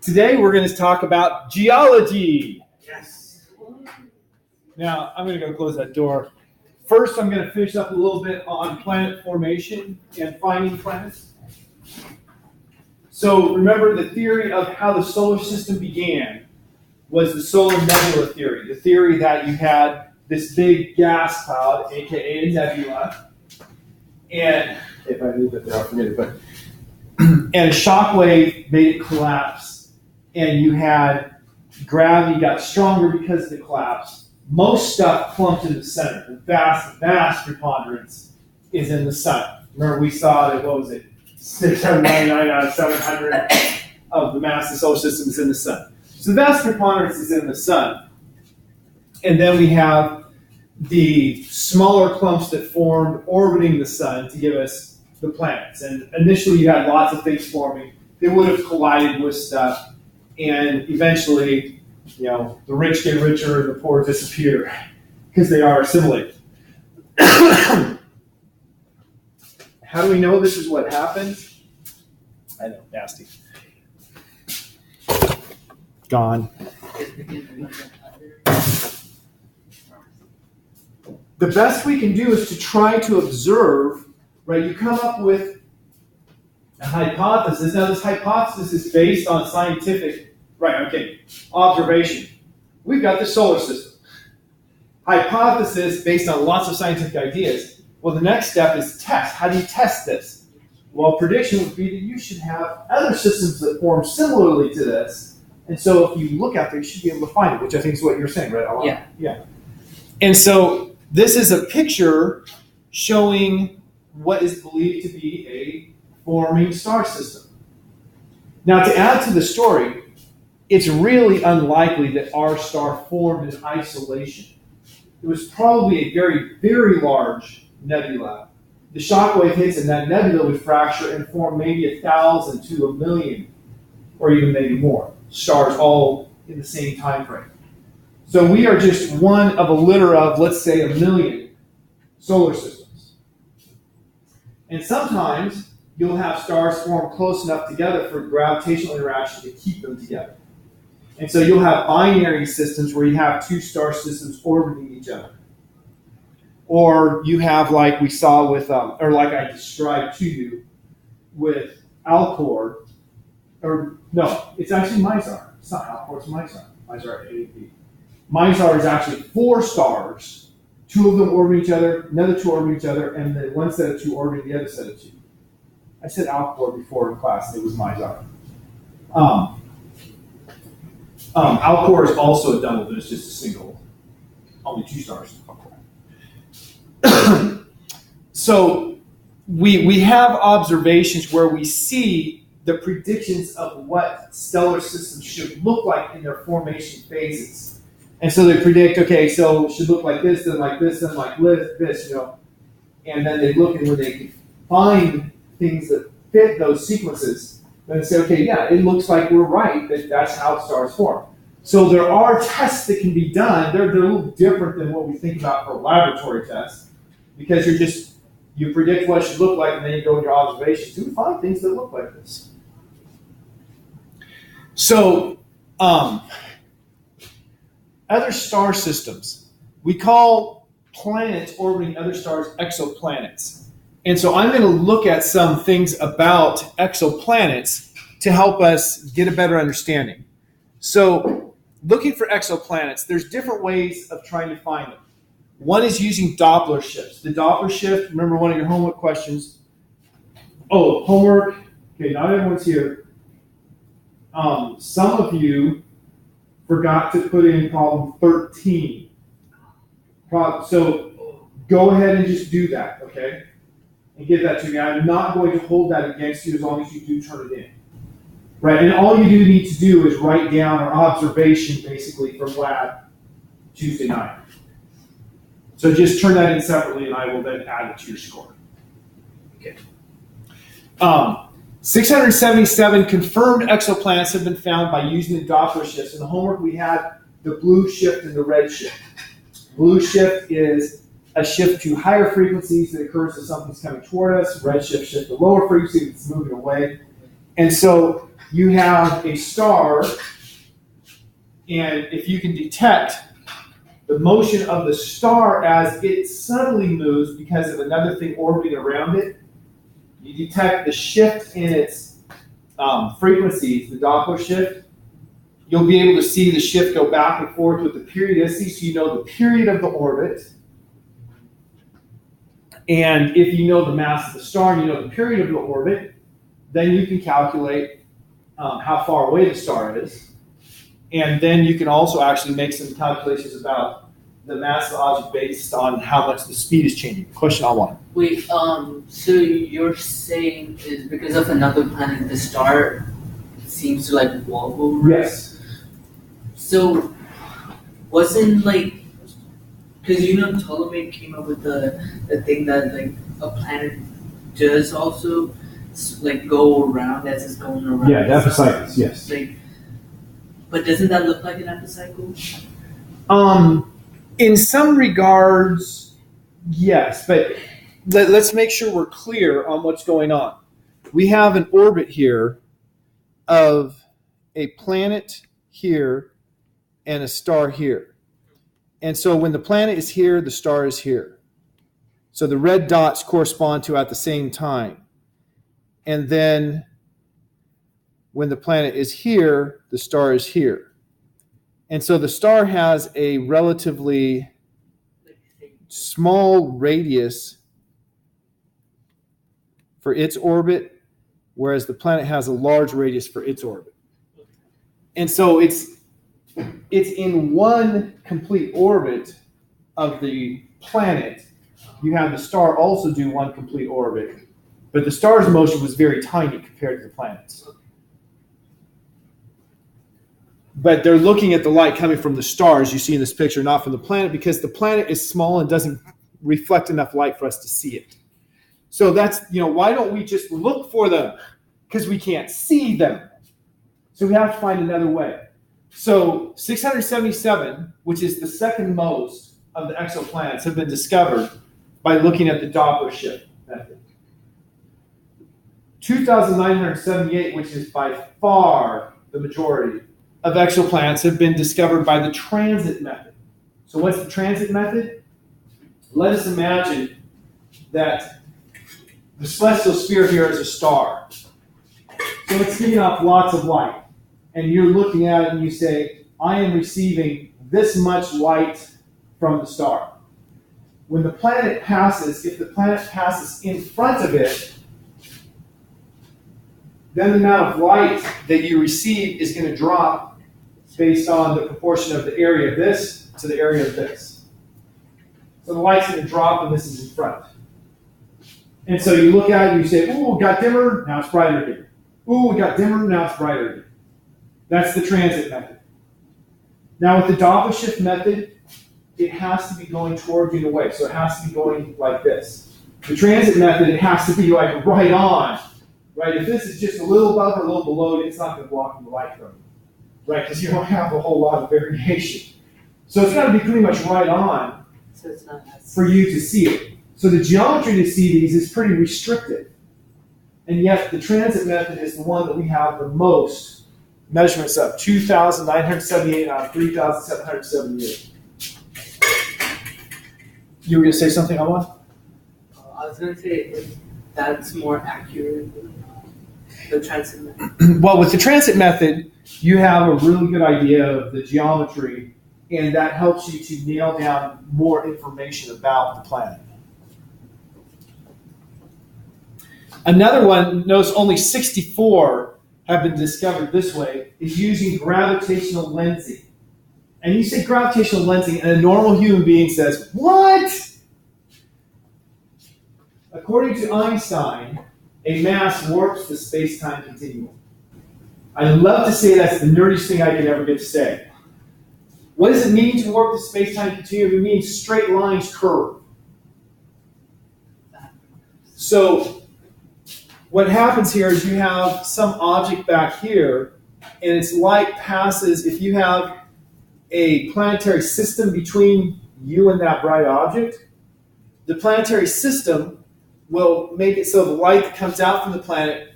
Today we're going to talk about geology. Yes. Now, I'm going to go close that door. First, I'm going to finish up a little bit on planet formation and finding planets. So remember, the theory of how the solar system began was the solar nebula theory, the theory that you had this big gas cloud, aka a nebula, and if I move it there, I'll forget it, but and a shock wave made it collapse, and you had gravity got stronger because of the collapse. Most stuff clumped in the center. The vast preponderance is in the sun. Remember, we saw that, what was it, 699 out of 700 of the mass of the solar system is in the sun. So the vast preponderance is in the sun. And then we have the smaller clumps that formed orbiting the sun to give us the planets. And initially you had lots of things forming. They would have collided with stuff. And eventually, the rich get richer and the poor disappear because they are assimilated. How do we know this is what happened? I know, nasty. Gone. The best we can do is to try to observe, right? You come up with a hypothesis. Now, this hypothesis is based on scientific, observation. We've got the solar system. Hypothesis based on lots of scientific ideas. Well, the next step is test. How do you test this? Well, prediction would be that you should have other systems that form similarly to this. And so if you look out there, you should be able to find it, which I think is what you're saying, right, Alan? Yeah. And so this is a picture showing what is believed to be a forming star system. Now, to add to the story, it's really unlikely that our star formed in isolation. It was probably a very, very large nebula. The shockwave hits and that nebula would fracture and form maybe 1,000 to 1,000,000, or even maybe more, stars all in the same time frame. So we are just one of a litter of, let's say, 1,000,000 solar systems. And sometimes you'll have stars form close enough together for gravitational interaction to keep them together. And so you'll have binary systems where you have two star systems orbiting each other. Or you have, like we saw with, or like I described to you with Alcor, or no, it's actually Mizar. It's not Alcor, it's Mizar. Mizar AAP. Mizar is actually 4 stars. 2 of them orbit each other, another 2 orbit each other, and then one set of 2 orbiting the other set of 2. I said Alcor before in class, it was Mizar. Alcor is also a double, but it's just a single. Only 2 stars. So we have observations where we see the predictions of what stellar systems should look like in their formation phases. And so they predict, okay, so it should look like this, then like this, then like this, And then they look, and when they can find things that fit those sequences, then they say, okay, yeah, it looks like we're right, that's how stars form. So there are tests that can be done. They're a little different than what we think about for laboratory tests, because you predict what it should look like, and then you go in your observations and find things that look like this. So, other star systems. We call planets orbiting other stars exoplanets. And so I'm going to look at some things about exoplanets to help us get a better understanding. So looking for exoplanets, there's different ways of trying to find them. One is using Doppler shifts. The Doppler shift, remember one of your homework questions. Oh, homework. Okay, not everyone's here. Some of you forgot to put in problem 13. So go ahead and just do that, okay? And give that to me. I'm not going to hold that against you as long as you do turn it in. Right, and all you do need to do is write down our observation, basically, from lab Tuesday night. So just turn that in separately, and I will then add it to your score. Okay. 677 confirmed exoplanets have been found by using the Doppler shifts. In the homework, we had the blue shift and the red shift. Blue shift is a shift to higher frequencies that occurs as something's coming toward us. Red shift to lower frequency that's moving away. And so you have a star, and if you can detect the motion of the star as it suddenly moves because of another thing orbiting around it, you detect the shift in its frequencies, the Doppler shift. You'll be able to see the shift go back and forth with the periodicity, so you know the period of the orbit. And if you know the mass of the star and you know the period of the orbit, then you can calculate how far away the star is. And then you can also actually make some calculations about the mass of the object based on how much the speed is changing. Question on one. Wait, so you're saying is because of another planet, the star seems to like wobble? Right? Yes. So wasn't like, because Ptolemy came up with the thing that like a planet does also like go around as it's going around. Yeah, the epicycles, yes. Like, but doesn't that look like an epicycle? In some regards, yes, but let's make sure we're clear on what's going on. We have an orbit here of a planet here and a star here. And so when the planet is here, the star is here. So the red dots correspond to at the same time. And then when the planet is here, the star is here. And so the star has a relatively small radius for its orbit, whereas the planet has a large radius for its orbit. And so it's in one complete orbit of the planet. You have the star also do one complete orbit, but the star's motion was very tiny compared to the planet's. But they're looking at the light coming from the stars you see in this picture, not from the planet, because the planet is small and doesn't reflect enough light for us to see it. So that's, why don't we just look for them? Because we can't see them. So we have to find another way. So 677, which is the second most of the exoplanets, have been discovered by looking at the Doppler shift method. 2,978, which is by far the majority of exoplanets, have been discovered by the transit method. So what's the transit method? Let us imagine that the celestial sphere here is a star. So it's giving off lots of light. And you're looking at it and you say, I am receiving this much light from the star. When the planet passes, if the planet passes in front of it, then the amount of light that you receive is going to drop based on the proportion of the area of this to the area of this. So the light's going to drop and this is in front. And so you look at it and you say, ooh, it got dimmer, now it's brighter again. Ooh, it got dimmer, now it's brighter again. That's the transit method. Now with the Doppler shift method, it has to be going toward you in a way. So it has to be going like this. The transit method, it has to be like right on. Right? If this is just a little above or a little below, it's not going to block the light from you. Right? Because you don't have a whole lot of variation. So it's got to be pretty much right on for you to see it. So the geometry to see these is pretty restricted. And yet the transit method is the one that we have the most measurements of, 2,978 out of 3,778. You were going to say something, Alma? I was going to say if that's more accurate than the transit method. Well, with the transit method, you have a really good idea of the geometry, and that helps you to nail down more information about the planet. Another one, notice only 64 have been discovered this way, is using gravitational lensing. And you say gravitational lensing, and a normal human being says, what? According to Einstein, a mass warps the space-time continuum. I love to say that's the nerdiest thing I could ever get to say. What does it mean to warp the space-time continuum? It means straight lines curve. So what happens here is you have some object back here, and its light passes. If you have a planetary system between you and that bright object, the planetary system will make it so the light that comes out from the planet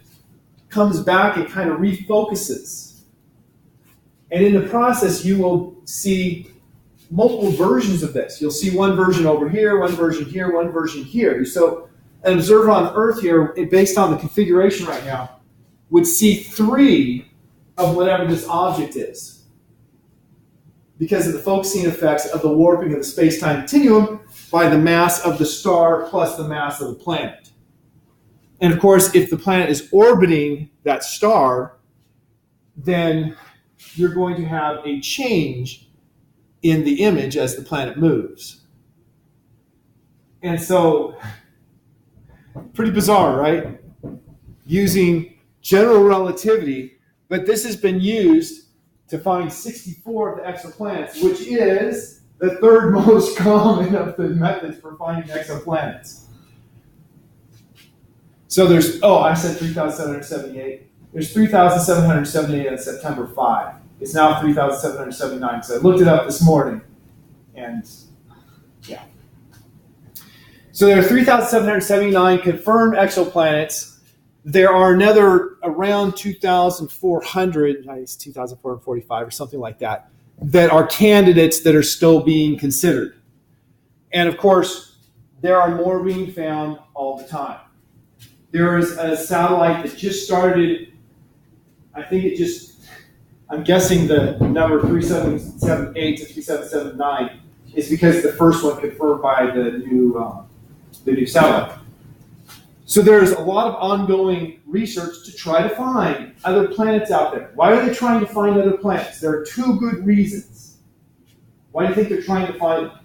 comes back and kind of refocuses. And in the process, you will see multiple versions of this. You'll see one version over here, one version here, one version here. So an observer on Earth here, based on the configuration right now, would see 3 of whatever this object is, because of the focusing effects of the warping of the space-time continuum by the mass of the star plus the mass of the planet. And of course, if the planet is orbiting that star, then you're going to have a change in the image as the planet moves. And so, pretty bizarre, right? Using general relativity, but this has been used to find 64 of the exoplanets, which is the 3rd most common of the methods for finding exoplanets. So there's, I said 3,778. There's 3,778 on September 5. It's now 3,779. So I looked it up this morning, and yeah. So there are 3,779 confirmed exoplanets. There are another around 2,400, I guess 2,445 or something like that, that are candidates that are still being considered. And of course, there are more being found all the time. There is a satellite that just started, I'm guessing the number 3778 to 3779 is because the first one confirmed by the new satellite. So there's a lot of ongoing research to try to find other planets out there. Why are they trying to find other planets? There are 2 good reasons. Why do you think they're trying to find them?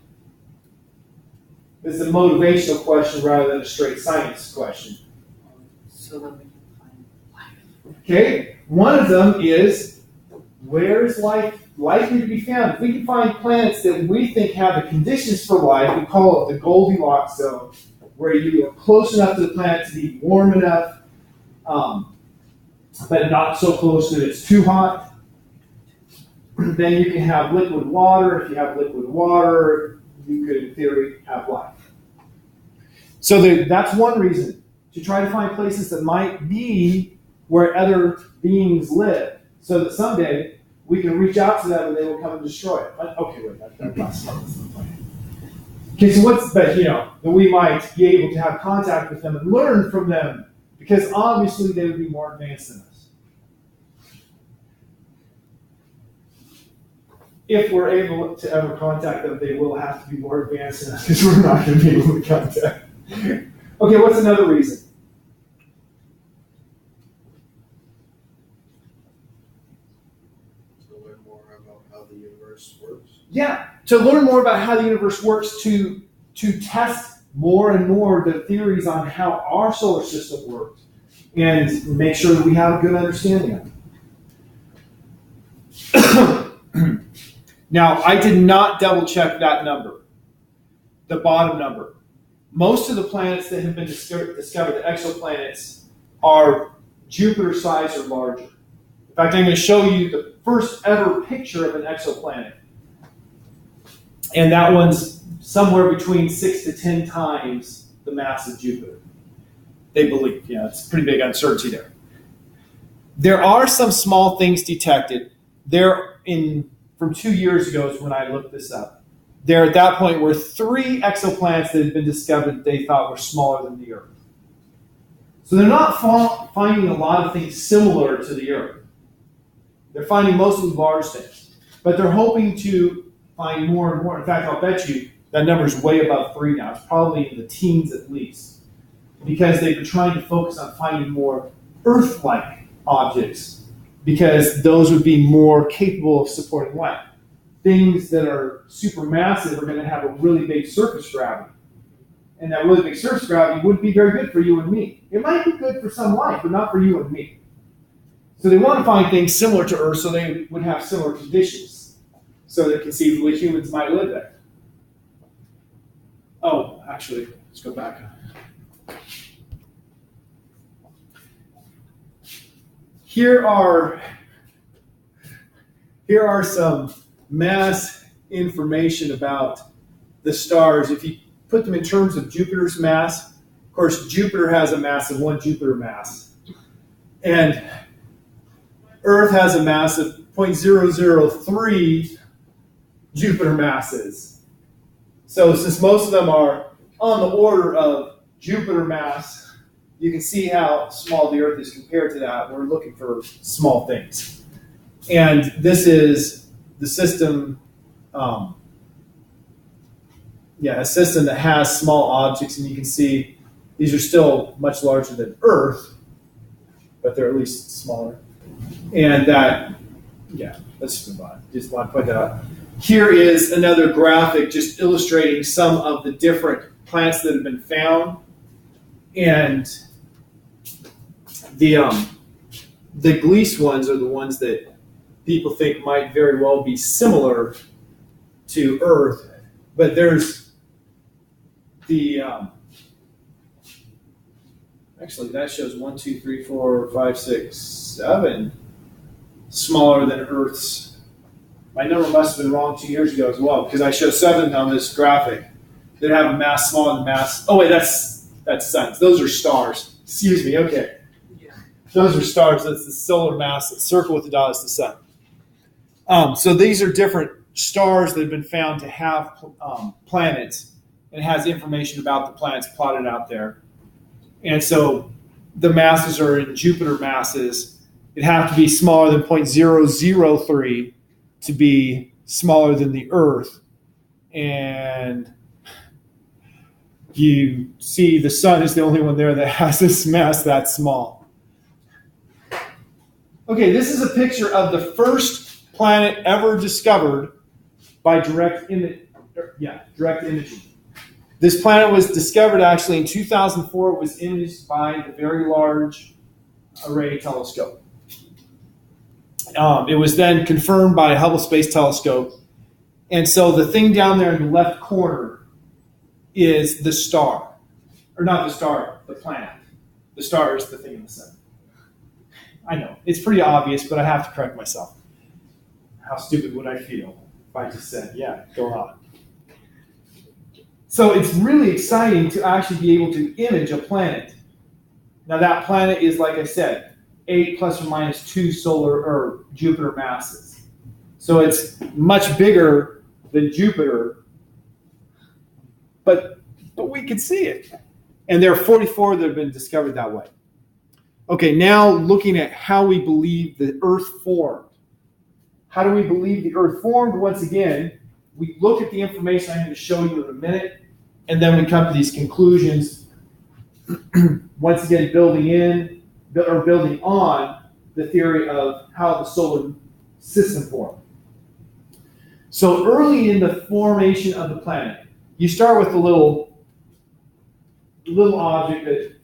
This is a motivational question rather than a straight science question. So that we can find life. Okay, one of them is, where is life likely to be found? If we can find planets that we think have the conditions for life, we call it the Goldilocks zone, where you are close enough to the planet to be warm enough, but not so close that it's too hot. Then you can have liquid water. If you have liquid water, you could, in theory, have life. So that's one reason, to try to find places that might be where other beings live, so that someday we can reach out to them and they will come and destroy it. Okay, wait, that's not the plan. Okay, so that we might be able to have contact with them and learn from them, because obviously they would be more advanced than us. If we're able to ever contact them, they will have to be more advanced than us, because we're not going to be able to contact. Okay, what's another reason? To learn more about how the universe works. Yeah, to learn more about how the universe works, to test more and more the theories on how our solar system works, and make sure that we have a good understanding of it. Now, I did not double check that number, the bottom number. Most of the planets that have been discovered, the exoplanets, are Jupiter-sized or larger. In fact, I'm going to show you the first ever picture of an exoplanet. And that one's somewhere between 6 to 10 times the mass of Jupiter. They believe, it's pretty big uncertainty there. There are some small things detected. From 2 years ago is when I looked this up. There at that point were 3 exoplanets that had been discovered that they thought were smaller than the Earth. So they're not finding a lot of things similar to the Earth. They're finding mostly large things. But they're hoping to find more and more. In fact, I'll bet you that number is way above 3 now. It's probably in the teens at least. Because they've been trying to focus on finding more Earth-like objects, because those would be more capable of supporting life. Things that are supermassive are going to have a really big surface gravity. And that really big surface gravity wouldn't be very good for you and me. It might be good for some life, but not for you and me. So they want to find things similar to Earth so they would have similar conditions, so that conceivably humans might live there. Oh, actually, let's go back. Here are some mass information about the stars. If you put them in terms of Jupiter's mass, of course, Jupiter has a mass of 1 Jupiter mass. And Earth has a mass of 0.003 Jupiter masses. So since most of them are on the order of Jupiter mass, you can see how small the Earth is compared to that. We're looking for small things. And this is the system, a system that has small objects, and you can see these are still much larger than Earth, but they're at least smaller. And that, let's move on. Just want to point that out. Here is another graphic just illustrating some of the different plants that have been found. And the Gliese ones are the ones that people think might very well be similar to Earth. But there's the, actually that shows 1, 2, 3, 4, 5, 6, 7 smaller than Earth's. My number must have been wrong 2 years ago as well, because I show 7 on this graphic that have a mass smaller than mass. Oh wait, that's suns. Those are stars. Excuse me. Okay. Yeah. Those are stars. That's the solar mass. The circle with the dot is the sun. So these are different stars that have been found to have planets, and it has information about the planets plotted out there. And so the masses are in Jupiter masses. It have to be smaller than 0.003 to be smaller than the Earth. And you see the sun is the only one there that has this mass that small. Okay, this is a picture of the first planet ever discovered by direct imaging. This planet was discovered actually in 2004. It was imaged by the Very Large Array Telescope. It was then confirmed by Hubble Space Telescope. And so the thing down there in the left corner is the star. Or not the star, the planet. The star is the thing in the center. I know, it's pretty obvious, but I have to correct myself. How stupid would I feel if I just said, yeah, go on. So it's really exciting to actually be able to image a planet. Now that planet is, like I said, 8 plus or minus 2 solar or Jupiter masses. So it's much bigger than Jupiter, but we can see it. And there are 44 that have been discovered that way. Okay, now looking at how we believe the Earth formed. How do we believe the Earth formed? Once again, we look at the information I'm going to show you in a minute, and then we come to these conclusions. Once again, building on the theory of how the solar system formed. So early in the formation of the planet, you start with a little object that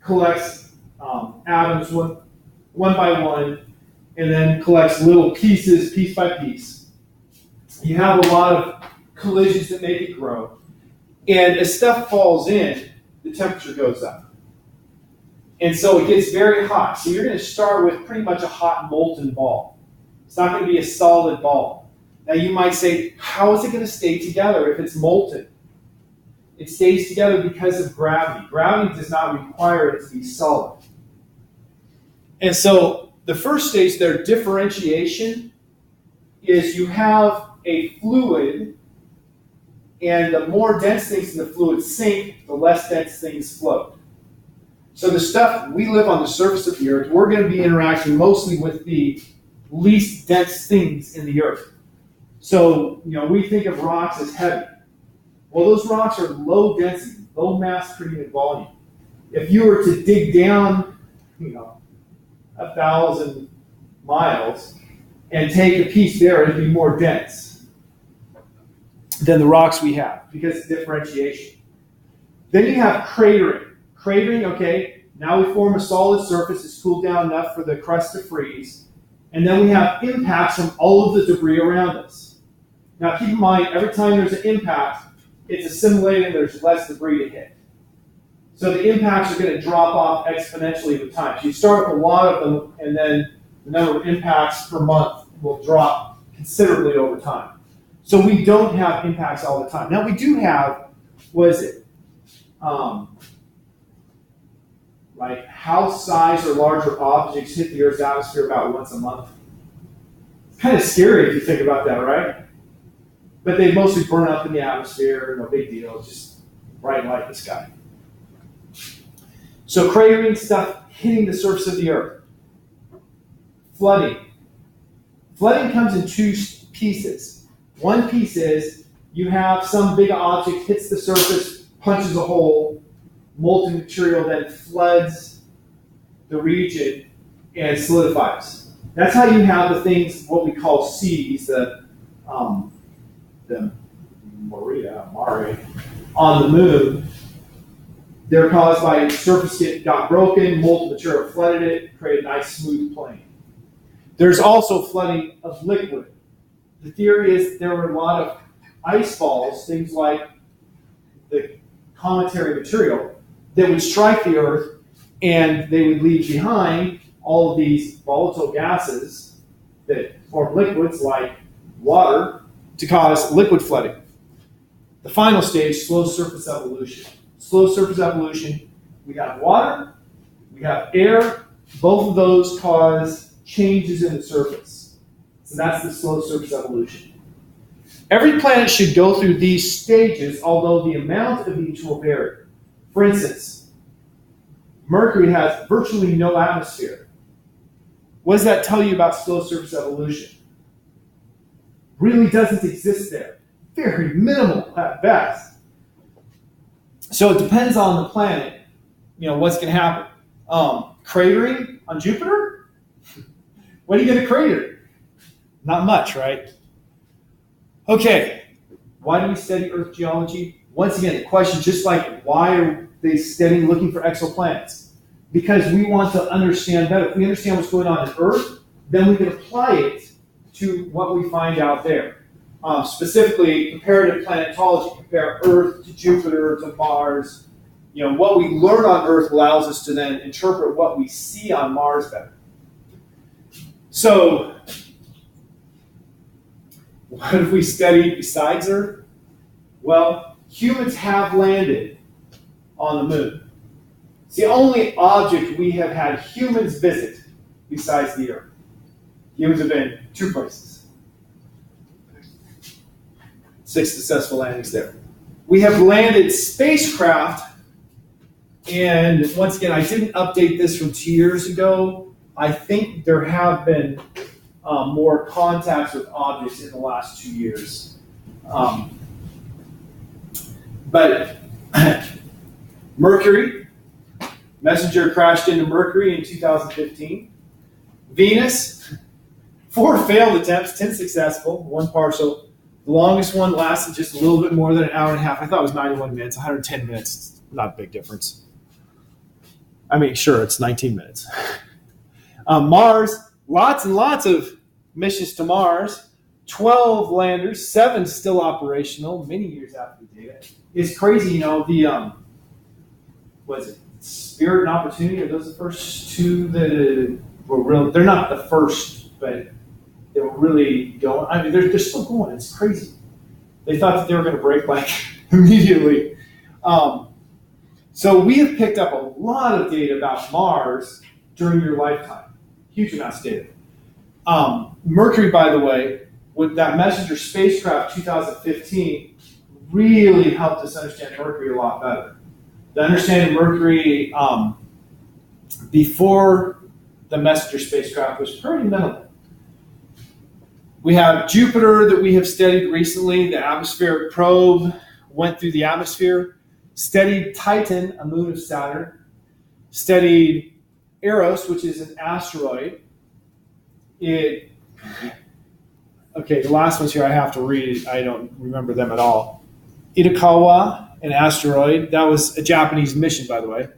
collects atoms one by one, and then collects little pieces, piece by piece. You have a lot of collisions that make it grow. And as stuff falls in, the temperature goes up. And so it gets very hot. So you're going to start with pretty much a hot molten ball. It's not going to be a solid ball. Now you might say, how is it going to stay together if it's molten? It stays together because of gravity. Gravity does not require it to be solid. And so the first stage there, differentiation, is you have a fluid, and the more dense things in the fluid sink, the less dense things float. So the stuff, we live on the surface of the Earth, we're going to be interacting mostly with the least dense things in the Earth. So, we think of rocks as heavy. Well, those rocks are low density, low mass per unit volume. If you were to dig down, 1,000 miles and take a piece there, it'd be more dense than the rocks we have because it's differentiation. Then you have cratering. Cratering, okay, now we form a solid surface, it's cooled down enough for the crust to freeze, and then we have impacts from all of the debris around us. Now keep in mind, every time there's an impact, it's assimilating, there's less debris to hit. So the impacts are going to drop off exponentially with time. So you start with a lot of them, and then the number of impacts per month will drop considerably over time. So we don't have impacts all the time. Now we do have, Like house size or larger objects hit the Earth's atmosphere about once a month. It's kind of scary if you think about that, right? But they mostly burn up in the atmosphere, no big deal, just bright light in the sky. So cratering stuff hitting the surface of the Earth. Flooding. Flooding comes in two pieces. One piece is you have some big object hits the surface, punches a hole, molten material then floods the region and solidifies. That's how you have the things, what we call seas, the Mare, on the moon. They're caused by surface got broken, molten material flooded it, created a nice smooth plane. There's also flooding of liquid. The theory is there were a lot of ice balls, things like the cometary material, that would strike the Earth, and they would leave behind all of these volatile gases that form liquids like water to cause liquid flooding. The final stage, slow surface evolution. Slow surface evolution, we have water, we have air, both of those cause changes in the surface. So that's the slow surface evolution. Every planet should go through these stages, although the amount of each will vary. For instance, Mercury has virtually no atmosphere. What does that tell you about slow surface evolution? Really doesn't exist there. Very minimal at best. So it depends on the planet, what's going to happen. Cratering on Jupiter? What are you going to crater? Not much, right? Okay, why do we study Earth geology? Once again, the question just like, why are they studying, looking for exoplanets? Because we want to understand better. If we understand what's going on in Earth, then we can apply it to what we find out there. Specifically, comparative planetology, compare Earth to Jupiter to Mars. What we learn on Earth allows us to then interpret what we see on Mars better. So, what have we studied besides Earth? Well, humans have landed on the moon. It's the only object we have had humans visit besides the Earth. Humans have been 2 places. 6 successful landings there. We have landed spacecraft, and once again, I didn't update this from 2 years ago. I think there have been more contacts with objects in the last 2 years. But Mercury, Messenger crashed into Mercury in 2015. Venus, 4 failed attempts, 10 successful, 1 partial. The longest one lasted just a little bit more than an hour and a half. I thought it was 91 minutes, 110 minutes. It's not a big difference. I mean, sure, it's 19 minutes. Mars, lots and lots of missions to Mars. 12 landers, 7 still operational, many years after the data. It's crazy, was it Spirit and Opportunity? Are those the first 2 that were real? They're not the first, but they were really going. I mean, they're still going. It's crazy. They thought that they were going to break immediately. So we have picked up a lot of data about Mars during your lifetime. Huge amounts of data. Mercury, by the way, with that Messenger spacecraft 2015, really helped us understand Mercury a lot better. The understanding of Mercury before the Messenger spacecraft was pretty minimal. We have Jupiter that we have studied recently. The atmospheric probe went through the atmosphere. Studied Titan, a moon of Saturn. Studied Eros, which is an asteroid. The last ones here I have to read. I don't remember them at all. Itokawa, an asteroid. That was a Japanese mission, by the way.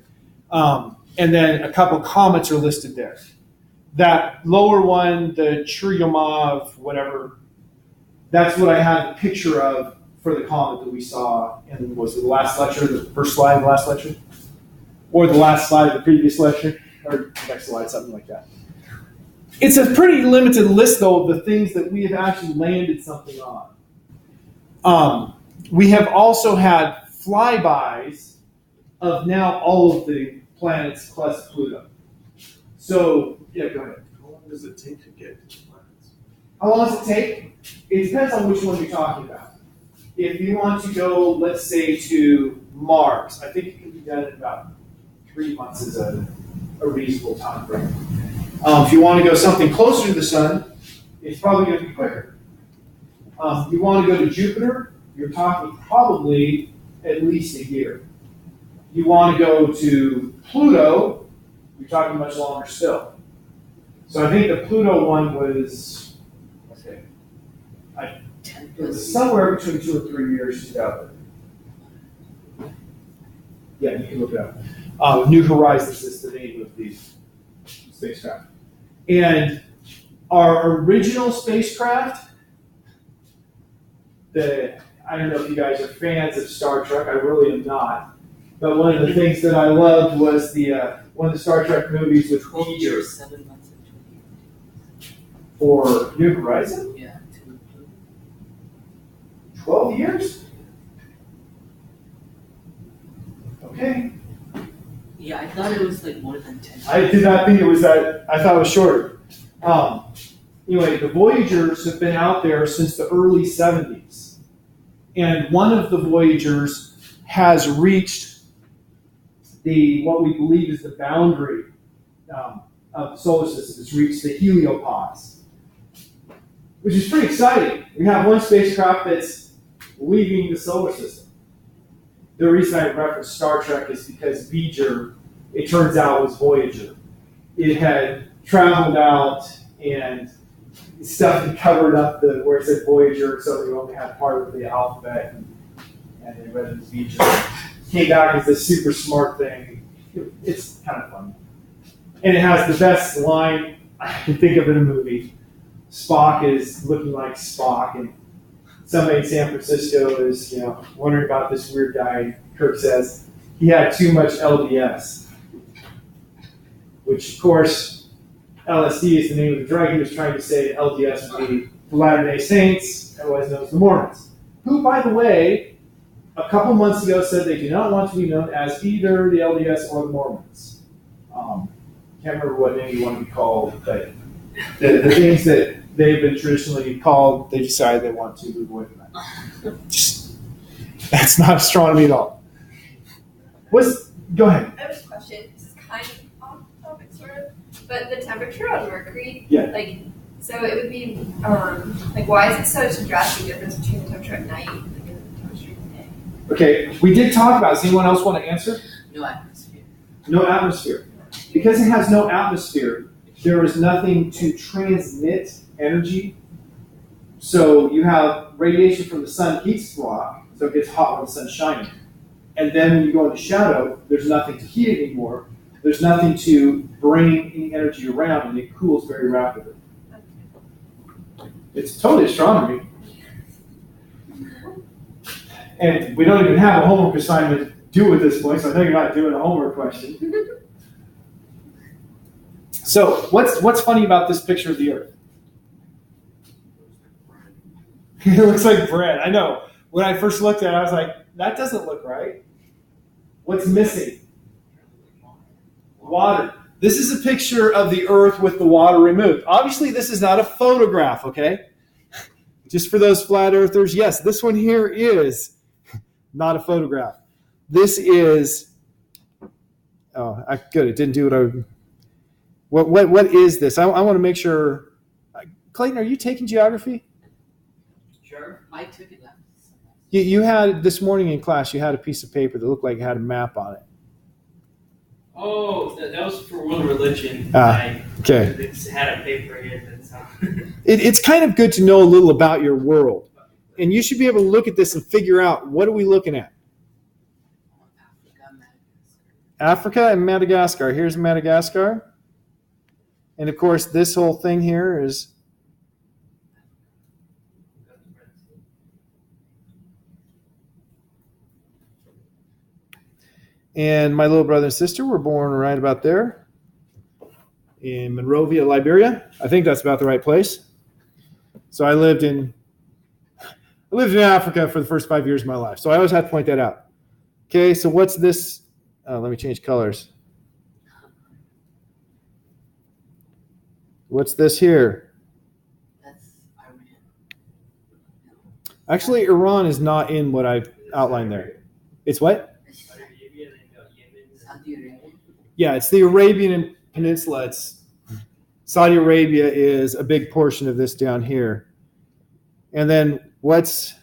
And then a couple comets are listed there. That lower one, the Churyumov, whatever, that's what I had a picture of for the comet that we saw in, was it the last lecture, the first slide of the last lecture? Or the last slide of the previous lecture? Or next slide, something like that. It's a pretty limited list, though, of the things that we have actually landed something on. We have also had flybys of now all of the planets plus Pluto. So, yeah, go ahead. How long does it take to get to the planets? How long does it take? It depends on which one you're talking about. If you want to go, let's say, to Mars, I think it can be done in about 3 months is a reasonable time frame. If you want to go something closer to the sun, it's probably going to be quicker. If you want to go to Jupiter, you're talking probably at least a year. You want to go to Pluto, you're talking much longer still. So I think the Pluto one was, okay, it was somewhere between 2 or 3 years to go. Yeah, you can look it up. New Horizons is the name of the spacecraft. And our original spacecraft, I don't know if you guys are fans of Star Trek, I really am not. But one of the things that I loved was one of the Star Trek movies with 12 Peter years, 7 months, and 20 for New Horizon. Yeah. 12 years? Okay. Yeah, I thought it was like more than 10. I did not think it was that. I thought it was shorter. Anyway, the Voyagers have been out there since the early 70s. And one of the Voyagers has reached what we believe is the boundary of the solar system. It's reached the heliopause, which is pretty exciting. We have one spacecraft that's leaving the solar system. The reason I referenced Star Trek is because Voyager, it turns out, was Voyager. It had traveled out and stuff had covered up where it said Voyager, so we only had part of the alphabet, and they read it as Voyager. Came back as this super smart thing. It's kind of fun. And it has the best line I can think of in a movie. Spock is looking like Spock, and somebody in San Francisco is, wondering about this weird guy. Kirk says he had too much LDS, which of course LSD is the name of the drug. He was trying to say LDS would be the Latter-day Saints, otherwise known as the Mormons, who, by the way, a couple months ago said they do not want to be known as either the LDS or the Mormons. Can't remember what name you want to be called, but the things that they've been traditionally called, they decided they want to move away from that. That's not astronomy at all. Go ahead. I have a question. This is kind of off topic, sort of, but the temperature on Mercury, so it would be, why is it such a drastic difference between the temperature at night and the temperature at day? Okay, we did talk about it. Does anyone else want to answer? No atmosphere. No atmosphere. Because it has no atmosphere, there is nothing to transmit energy. So you have radiation from the sun heats the rock, so it gets hot when the sun's shining. And then when you go into shadow, there's nothing to heat it anymore. There's nothing to bring any energy around, and it cools very rapidly. It's totally astronomy. And we don't even have a homework assignment due at this point, so I know you're not doing a homework question. So, what's funny about this picture of the Earth? It looks like bread. I know. When I first looked at it, I was like, that doesn't look right. What's missing? Water. This is a picture of the Earth with the water removed. Obviously, this is not a photograph, okay? Just for those flat earthers, yes, this one here is not a photograph. This is, good, it didn't do what I, what is this? I want to make sure, Clayton, are you taking geography? Sure, I took it last. You had, this morning in class, you had a piece of paper that looked like it had a map on it. Oh, that was for world religion. Okay. It's had a paper here that's it's kind of good to know a little about your world. And you should be able to look at this and figure out, what are we looking at? Africa and Madagascar. Here's Madagascar. And of course, this whole thing here is and my little brother and sister were born right about there in Monrovia, Liberia. I think that's about the right place. So I lived in Africa for the first 5 years of my life. So I always have to point that out. Okay, so what's this? Let me change colors. What's this here? That's Iran. Actually, Iran is not in what I've outlined there. It's what? Saudi Arabia. Yeah, it's the Arabian Peninsula. It's Saudi Arabia is a big portion of this down here. And then what's...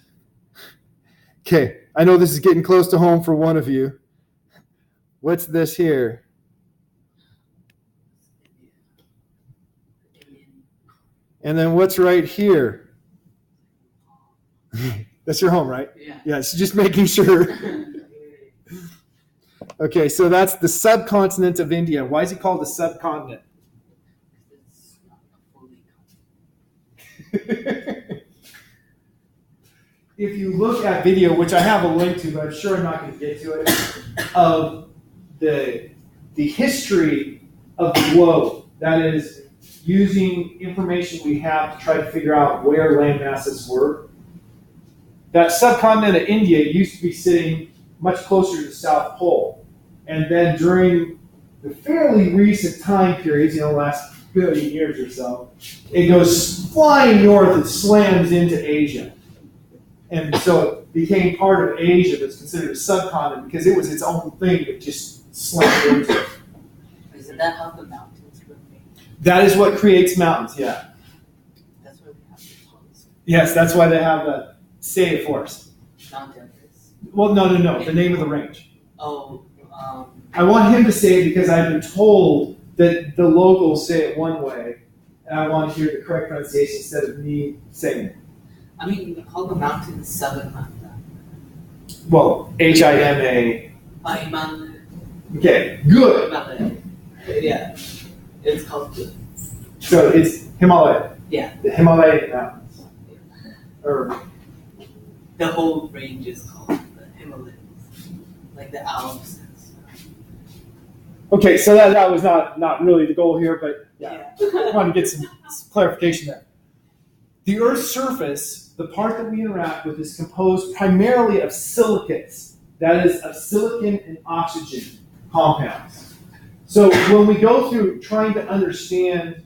Okay, I know this is getting close to home for one of you. What's this here? And then what's right here? That's your home, right? Yeah. Yeah, so just making sure. Okay, so that's the subcontinent of India. Why is it called the subcontinent? It's not a fully If you look at video, which I have a link to, but I'm sure I'm not going to get to it, of the history of the globe, that is using information we have to try to figure out where land masses were. That subcontinent of India used to be sitting much closer to the South Pole. And then during the fairly recent time periods, last billion years or so, it goes flying north and slams into Asia. And so it became part of Asia that's considered a subcontinent because it was its own thing that just slammed into it. Isn't that how the mountains were made? That is what creates mountains, yeah. That's why we have the tallest. Yes, that's why they have the Say Forest. Mount Everest. Well, no, the name of the range. Oh, I want him to say it because I've been told that the locals say it one way, and I want to hear the correct pronunciation instead of me saying it. I mean, we call the mountain Southern Mountain. Well, Hima. Himalaya. Okay, good. Yeah, it's called good. So it's Himalaya. Yeah. The Himalayan mountains. Or the whole range is called the Himalayas, like the Alps and stuff. Okay, so that was not really the goal here, but yeah. I want to get some clarification there. The Earth's surface, the part that we interact with, is composed primarily of silicates. That is, of silicon and oxygen compounds. So when we go through trying to understand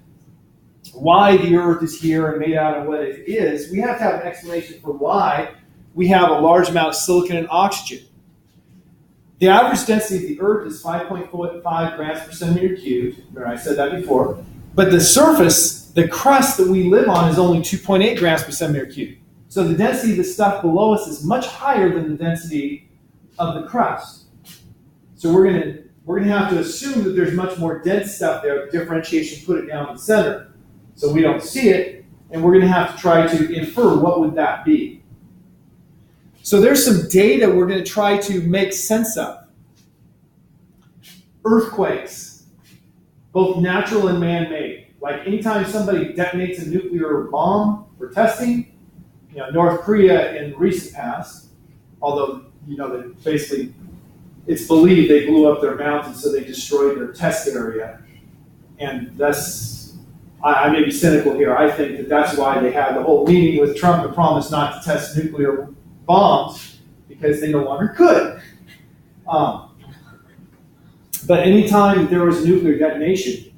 why the Earth is here and made out of what it is, we have to have an explanation for why we have a large amount of silicon and oxygen. The average density of the Earth is 5.5 grams per centimeter cubed. Remember, I said that before. But the surface, the crust that we live on, is only 2.8 grams per centimeter cubed. So the density of the stuff below us is much higher than the density of the crust. So we're going to have to assume that there's much more dense stuff there. Differentiation put it down the center. So we don't see it, and we're going to have to try to infer what would that be. So there's some data we're going to try to make sense of. Earthquakes, both natural and man-made. Like anytime somebody detonates a nuclear bomb for testing, North Korea in the recent past, although, that basically it's believed they blew up their mountain, so they destroyed their test area. And that's, I may be cynical here, I think that that's why they had the whole meeting with Trump to promise not to test nuclear bombs, because they no longer could. But anytime there was a nuclear detonation,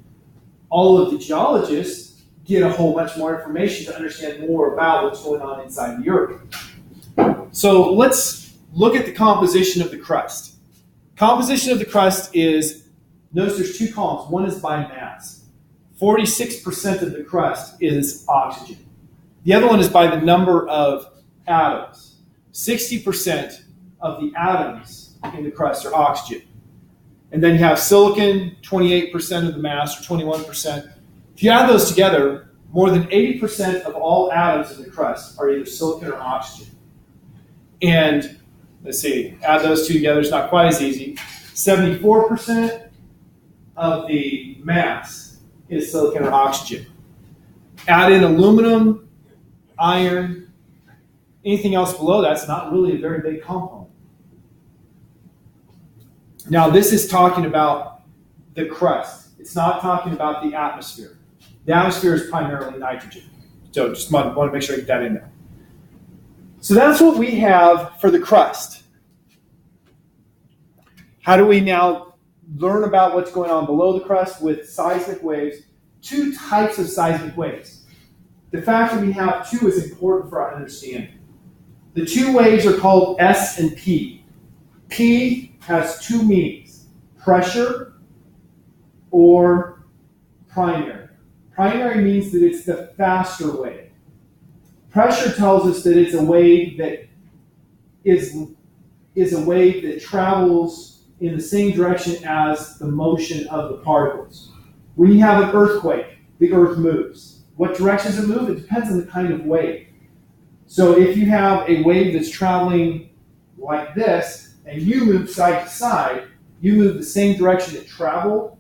all of the geologists get a whole bunch more information to understand more about what's going on inside the Earth. So let's look at the composition of the crust. Composition of the crust is, notice there's two columns. One is by mass. 46% of the crust is oxygen. The other one is by the number of atoms. 60% of the atoms in the crust are oxygen. And then you have silicon, 28% of the mass, or 21%. If you add those together, more than 80% of all atoms in the crust are either silicon or oxygen. And let's see, add those two together, it's not quite as easy. 74% of the mass is silicon or oxygen. Add in aluminum, iron, anything else below that's not really a very big component. Now this is talking about the crust. It's not talking about the atmosphere. The atmosphere is primarily nitrogen. So just want to make sure I get that in there. So that's what we have for the crust. How do we now learn about what's going on below the crust with seismic waves two types of seismic waves. The fact that we have two is important for our understanding. The two waves are called S and P. P has two meanings, pressure or primary. Primary means that it's the faster wave. Pressure tells us that it's a wave that is a wave that travels in the same direction as the motion of the particles. When you have an earthquake, the earth moves. What direction does it move? It depends on the kind of wave. So if you have a wave that's traveling like this, and you move side to side, you move the same direction it traveled,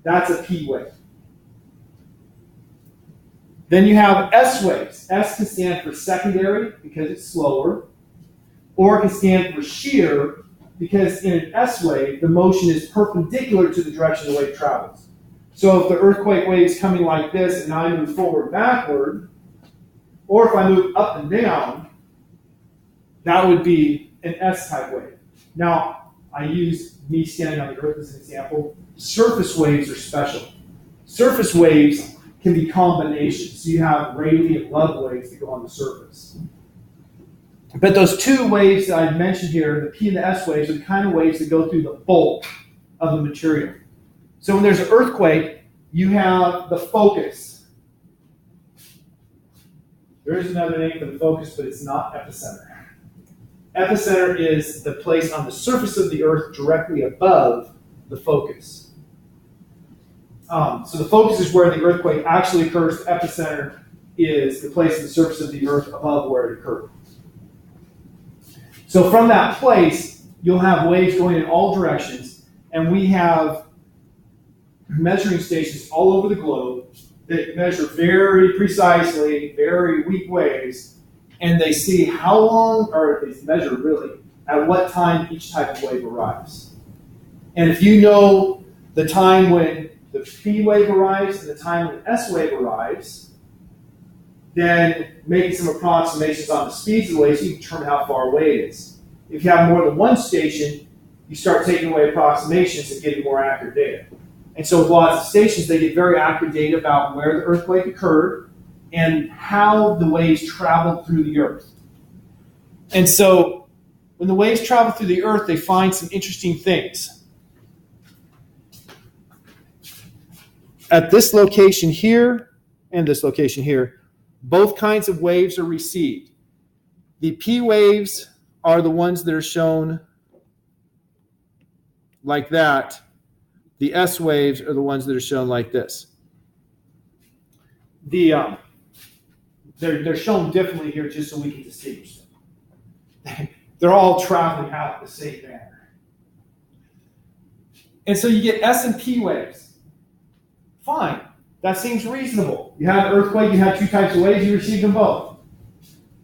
that's a P wave. Then you have S waves. S can stand for secondary because it's slower, or it can stand for shear because in an S wave, the motion is perpendicular to the direction the wave travels. So if the earthquake wave is coming like this and I move forward backward, or if I move up and down, that would be an S-type wave. Now, I use me standing on the earth as an example. Surface waves are special. Surface waves can be combinations. So you have Rayleigh and Love waves that go on the surface. But those two waves that I mentioned here, the P and the S waves, are the kind of waves that go through the bulk of the material. So when there's an earthquake, you have the focus. There is another name for the focus, but it's not epicenter. Epicenter is the place on the surface of the earth directly above the focus. So the focus is where the earthquake actually occurs. The epicenter is the place on the surface of the earth above where it occurred. So from that place, you'll have waves going in all directions, and we have measuring stations all over the globe that measure very precisely, very weak waves, and they see how long, or they measure really, at what time each type of wave arrives. And if you know the time when the P wave arrives and the time when the S wave arrives, then making some approximations on the speeds of the waves, you can determine how far away it is. If you have more than one station, you start taking away approximations and getting more accurate data. And so with lots of stations, they get very accurate data about where the earthquake occurred and how the waves traveled through the earth. And so when the waves travel through the earth, they find some interesting things. At this location here and this location here, both kinds of waves are received. The P waves are the ones that are shown like that. The S waves are the ones that are shown like this. They're shown differently here just so we can distinguish them. They're all traveling out the same manner. And so you get S and P waves. Fine. That seems reasonable. You had an earthquake, you had two types of waves, you received them both.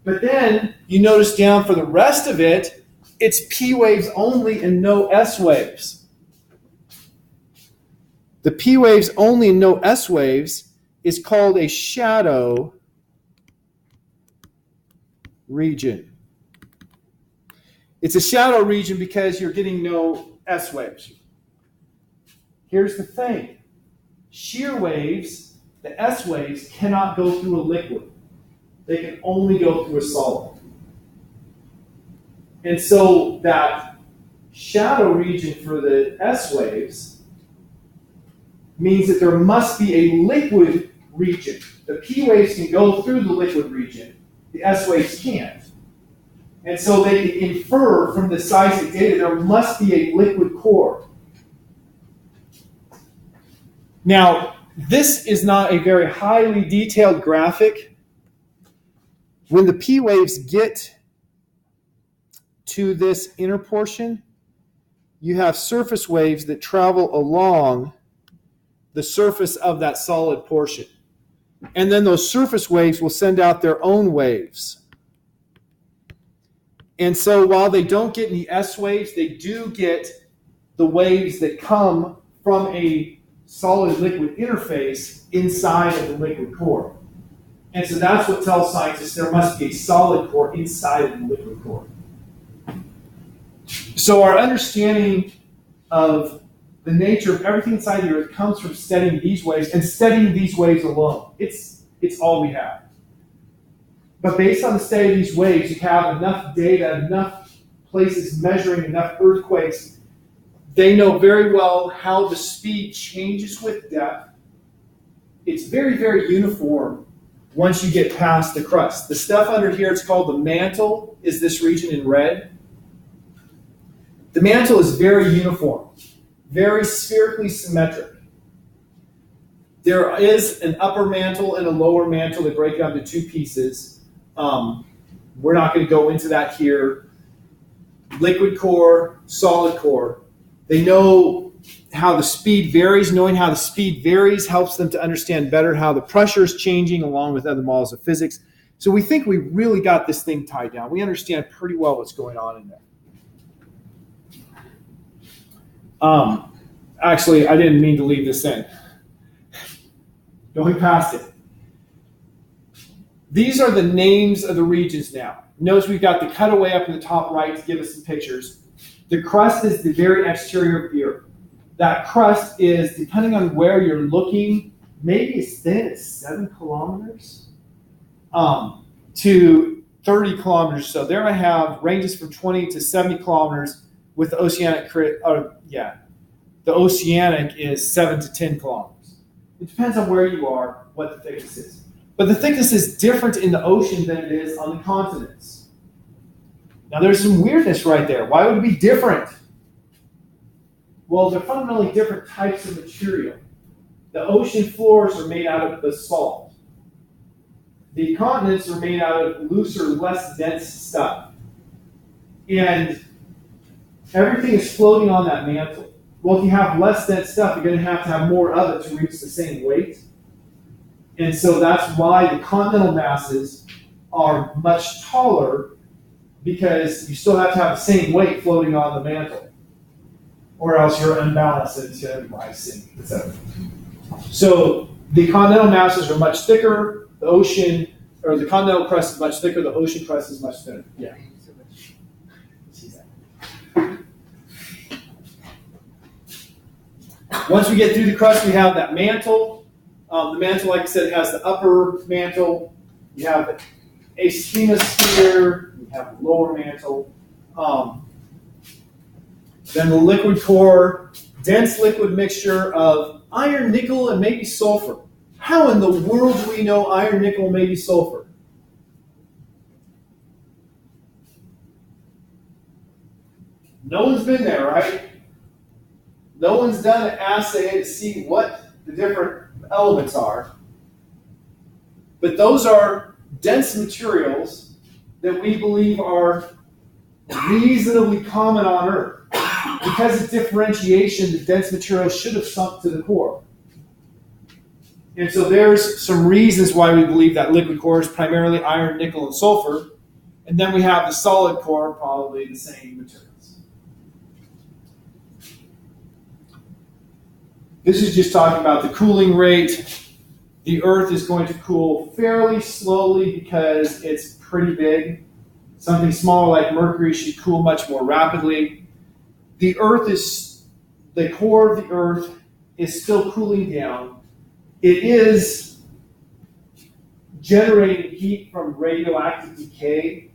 But then you notice down for the rest of it, it's P waves only and no S waves. The P waves only and no S waves is called a shadow region. It's a shadow region because you're getting no S waves. Here's the thing. Shear waves, the S waves, cannot go through a liquid. They can only go through a solid. And so that shadow region for the S waves means that there must be a liquid region. The P waves can go through the liquid region. The S waves can't. And so they can infer from the seismic data there must be a liquid core. Now, this is not a very highly detailed graphic. When the P waves get to this inner portion, you have surface waves that travel along the surface of that solid portion. And then those surface waves will send out their own waves. And so while they don't get any S waves, they do get the waves that come from a solid liquid interface inside of the liquid core. And so that's what tells scientists there must be a solid core inside of the liquid core. So our understanding of the nature of everything inside the Earth comes from studying these waves and studying these waves alone. It's all we have. But based on the study of these waves, you have enough data, enough places measuring enough earthquakes. They know very well how the speed changes with depth. It's very, very uniform once you get past the crust. The stuff under here, it's called the mantle, is this region in red. The mantle is very uniform, very spherically symmetric. There is an upper mantle and a lower mantle. They break it up into two pieces. We're not going to go into that here. Liquid core, solid core. They know how the speed varies. Knowing how the speed varies helps them to understand better how the pressure is changing along with other models of physics. So we think we really got this thing tied down. We understand pretty well what's going on in there. Actually, I didn't mean to leave this in. Going past it. These are the names of the regions now. Notice we've got the cutaway up in the top right to give us some pictures. The crust is the very exterior of the Earth. That crust is, depending on where you're looking, maybe as thin as 7 kilometers to 30 kilometers. So there I have ranges from 20 to 70 kilometers with the oceanic, the oceanic is 7 to 10 kilometers. It depends on where you are, what the thickness is. But the thickness is different in the ocean than it is on the continents. Now there's some weirdness right there. Why would it be different? Well, they're fundamentally different types of material. The ocean floors are made out of basalt. The continents are made out of looser, less dense stuff. And everything is floating on that mantle. Well, if you have less dense stuff, you're going to have more of it to reach the same weight. And so that's why the continental masses are much taller, because you still have to have the same weight floating on the mantle, or else you're unbalanced into rising, etc. So the continental masses are much thicker. The ocean, or the continental crust is much thicker. The ocean crust is much thinner. Yeah. Once we get through the crust, we have that mantle. The mantle, like I said, has the upper mantle. You have a hemisphere. You have the lower mantle. Then the liquid core, dense liquid mixture of iron, nickel, and maybe sulfur. How in the world do we know iron, nickel, maybe sulfur? No one's been there, right? No one's done an assay to see what the different elements are. But those are dense materials that we believe are reasonably common on Earth. Because of differentiation, the dense materials should have sunk to the core. And so there's some reasons why we believe that liquid core is primarily iron, nickel, and sulfur. And then we have the solid core, probably the same materials. This is just talking about the cooling rate. The Earth is going to cool fairly slowly because it's pretty big. Something smaller like Mercury should cool much more rapidly. The core of the Earth is still cooling down. It is generating heat from radioactive decay.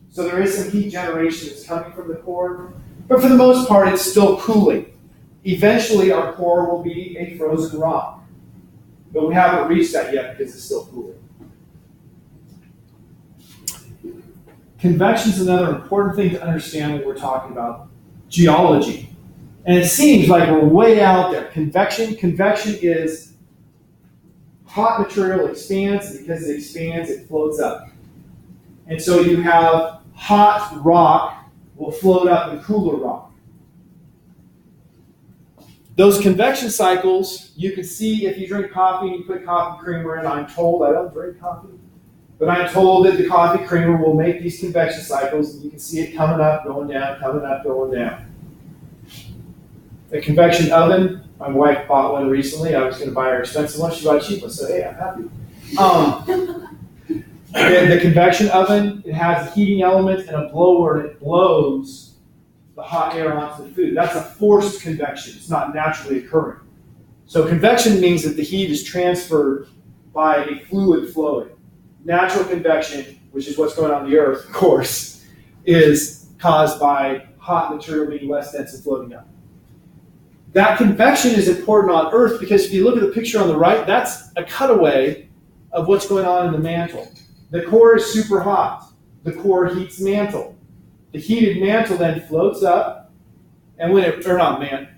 So there is some heat generation that's coming from the core. But for the most part, it's still cooling. Eventually, our core will be a frozen rock. But we haven't reached that yet because it's still cooling. Convection is another important thing to understand when we're talking about geology. And it seems like we're way out there. Convection is hot material expands, and because it expands, it floats up. And so you have hot rock will float up in cooler rock. Those convection cycles, you can see if you drink coffee and you put coffee creamer in. I'm told, I don't drink coffee, but I'm told that the coffee creamer will make these convection cycles, and you can see it coming up, going down, coming up, going down. The convection oven, my wife bought one recently. I was going to buy her an expensive one. She bought a cheap one, so hey, I'm happy. The convection oven, it has a heating element and a blower, and it blows the hot air onto the food. That's a forced convection. It's not naturally occurring. So convection means that the heat is transferred by a fluid flowing. Natural convection, which is what's going on the Earth, of course, is caused by hot material being less dense and floating up. That convection is important on Earth because if you look at the picture on the right, that's a cutaway of what's going on in the mantle. The core is super hot. The core heats the mantle. The heated mantle then floats up, and when it, or not man,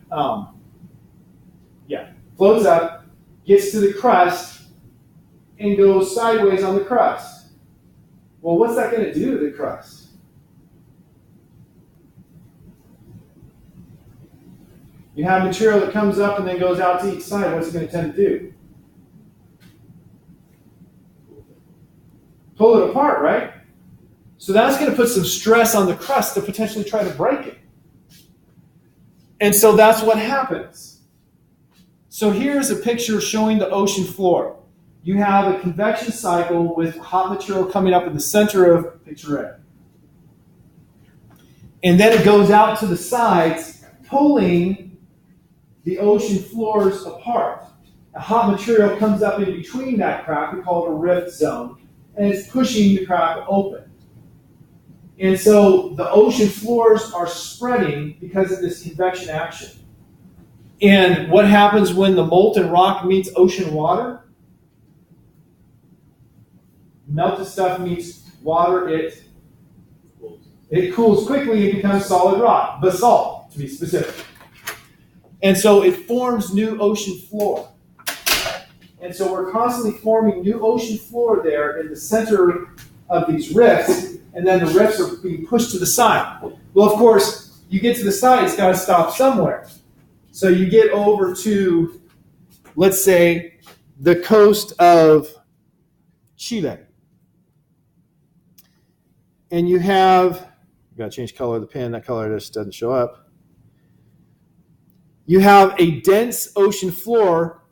floats up, gets to the crust, and goes sideways on the crust. Well, what's that going to do to the crust? You have material that comes up and then goes out to each side. What's it going to tend to do? Pull it apart, right? So that's going to put some stress on the crust to potentially try to break it. And so that's what happens. So here's a picture showing the ocean floor. You have a convection cycle with hot material coming up in the center of picture A. And then it goes out to the sides, pulling the ocean floors apart. A hot material comes up in between that crack, we call it a rift zone, and it's pushing the crack open. And so the ocean floors are spreading because of this convection action. And what happens when the molten rock meets ocean water? Melted stuff meets water, it cools quickly and becomes solid rock, basalt to be specific. And so it forms new ocean floor. And so we're constantly forming new ocean floor there in the center of these rifts, and then the rifts are being pushed to the side. Well, of course, you get to the side, it's got to stop somewhere. So you get over to, let's say, the coast of Chile. And you have, I've got to change color of the pen, that color just doesn't show up. You have a dense ocean floor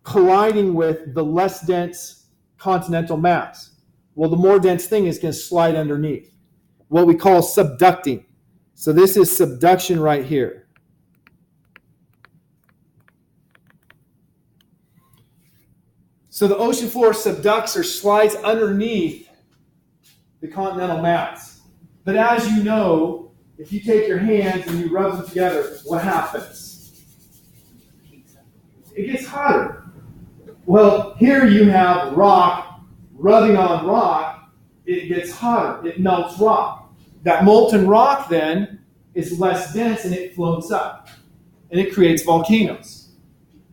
colliding with the less dense continental mass. Well, the more dense thing is going to slide underneath, what we call subducting. So this is subduction right here. So the ocean floor subducts or slides underneath the continental mass. But as you know, if you take your hands and you rub them together, what happens? It gets hotter. Well, here you have rock rubbing on rock, it gets hotter, it melts rock. That molten rock then is less dense and it floats up. And it creates volcanoes.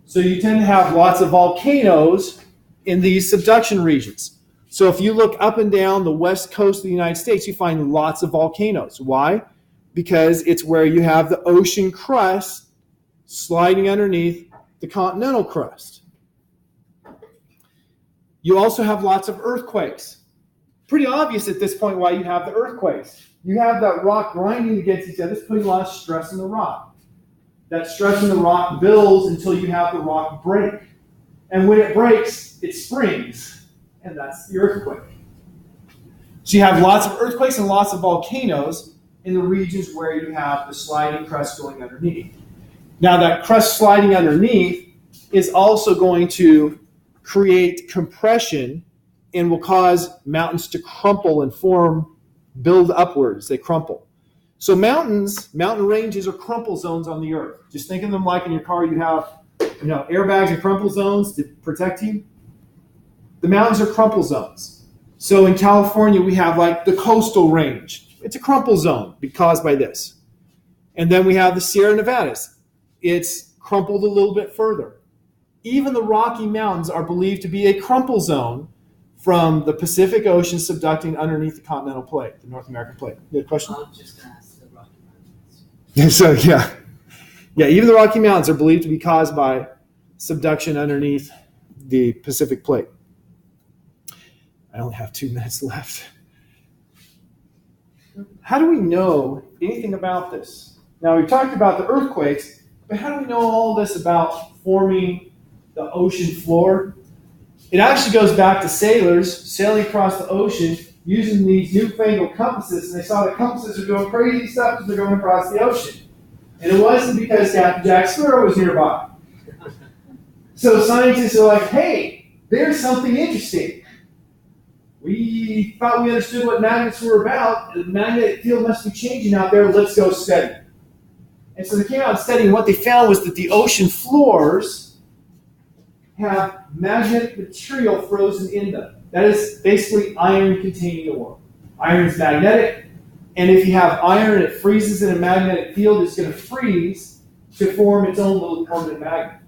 So you tend to have lots of volcanoes in these subduction regions. So if you look up and down the west coast of the United States, you find lots of volcanoes. Why? Because it's where you have the ocean crust sliding underneath the continental crust. You also have lots of earthquakes. Pretty obvious at this point why you have the earthquakes. You have that rock grinding against each other. It's putting a lot of stress in the rock. That stress in the rock builds until you have the rock break. And when it breaks, it springs. And that's the earthquake. So you have lots of earthquakes and lots of volcanoes in the regions where you have the sliding crust going underneath. Now that crust sliding underneath is also going to create compression and will cause mountains to crumple and build upwards. They crumple. So mountain ranges are crumple zones on the earth. Just think of them like in your car you have, airbags and crumple zones to protect you. The mountains are crumple zones. So in California we have like the coastal range. It's a crumple zone caused by this. And then we have the Sierra Nevadas. It's crumpled a little bit further. Even the Rocky Mountains are believed to be a crumple zone from the Pacific Ocean subducting underneath the continental plate, the North American plate. You had a question? I was just going to ask the Rocky Mountains. So, yeah, even the Rocky Mountains are believed to be caused by subduction underneath the Pacific plate. I only have 2 minutes left. How do we know anything about this? Now, we've talked about the earthquakes, but how do we know all this about forming the ocean floor? It actually goes back to sailors sailing across the ocean using these newfangled compasses, and they saw the compasses are doing crazy stuff because they're going across the ocean. And it wasn't because Captain Jack Sparrow was nearby. So scientists are like, hey, there's something interesting. We thought we understood what magnets were about. The magnetic field must be changing out there. Let's go study. And so they came out and studied, and what they found was that the ocean floors have magnetic material frozen in them. That is basically iron-containing ore. Iron is magnetic, and if you have iron and it freezes in a magnetic field, it's going to freeze to form its own little permanent magnet.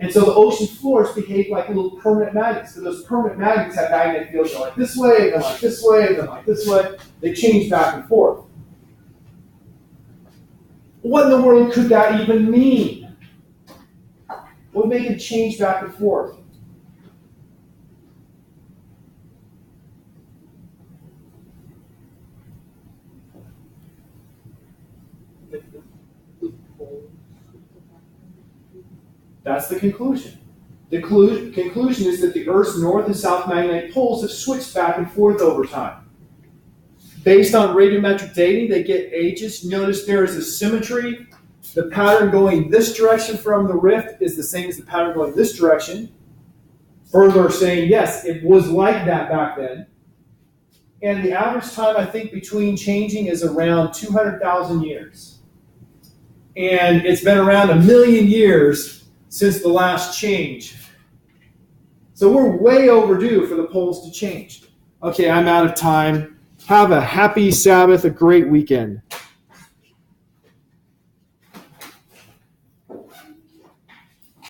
And so the ocean floors behave like little permanent magnets. So those permanent magnets have magnetic fields that go like this way, and then like this way, and then like this way. They change back and forth. What in the world could that even mean? What would make it change back and forth? That's the conclusion. The conclusion is that the Earth's north and south magnetic poles have switched back and forth over time. Based on radiometric dating, they get ages. Notice there is a symmetry. The pattern going this direction from the rift is the same as the pattern going this direction. Further saying, yes, it was like that back then. And the average time, I think, between changing is around 200,000 years. And it's been around 1 million years since the last change. So we're way overdue for the poles to change. Okay, I'm out of time. Have a happy Sabbath, a great weekend.